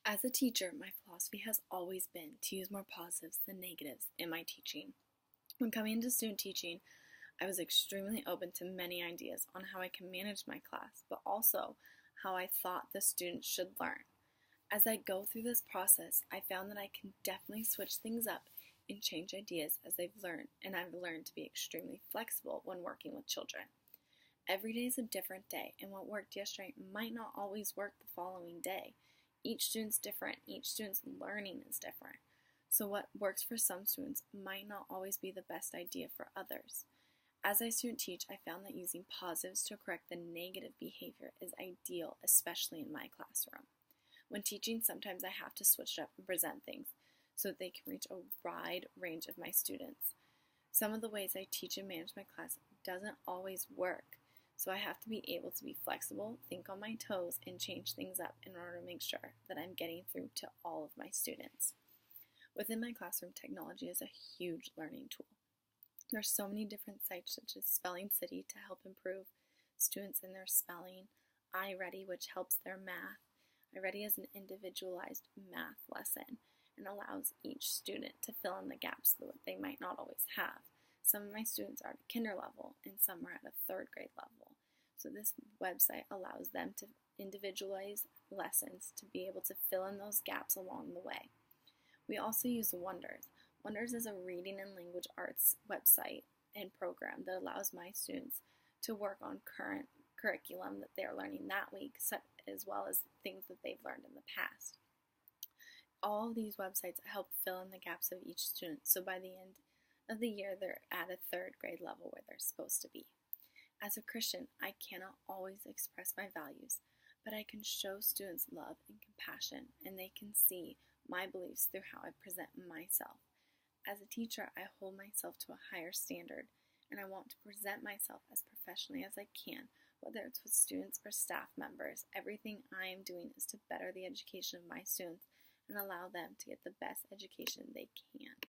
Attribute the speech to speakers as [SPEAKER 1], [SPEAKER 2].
[SPEAKER 1] As a teacher, my philosophy has always been to use more positives than negatives in my teaching. When coming into student teaching, I was extremely open to many ideas on how I can manage my class, but also how I thought the students should learn. As I go through this process, I found that I can definitely switch things up and change ideas as I've learned, and I've learned to be extremely flexible when working with children. Every day is a different day, and what worked yesterday might not always work the following day. Each student's different, each student's learning is different. So, what works for some students might not always be the best idea for others. As I student teach, I found that using positives to correct the negative behavior is ideal, especially in my classroom. When teaching, sometimes I have to switch it up and present things so that they can reach a wide range of my students. Some of the ways I teach and manage my class doesn't always work, so I have to be able to be flexible, think on my toes, and change things up in order to make sure that I'm getting through to all of my students. Within my classroom, technology is a huge learning tool. There's so many different sites such as Spelling City to help improve students in their spelling, iReady, which helps their math. iReady is an individualized math lesson and allows each student to fill in the gaps that they might not always have. Some of my students are at kinder level and some are at a third grade level. So this website allows them to individualize lessons to be able to fill in those gaps along the way. We also use Wonders. Wonders is a reading and language arts website and program that allows my students to work on current curriculum that they're learning that week, as well as things that they've learned in the past. All of these websites help fill in the gaps of each student, so by the end of the year, they're at a third grade level where they're supposed to be. As a Christian, I cannot always express my values, but I can show students love and compassion, and they can see my beliefs through how I present myself. As a teacher, I hold myself to a higher standard, and I want to present myself as professionally as I can, whether it's with students or staff members. Everything I am doing is to better the education of my students and allow them to get the best education they can.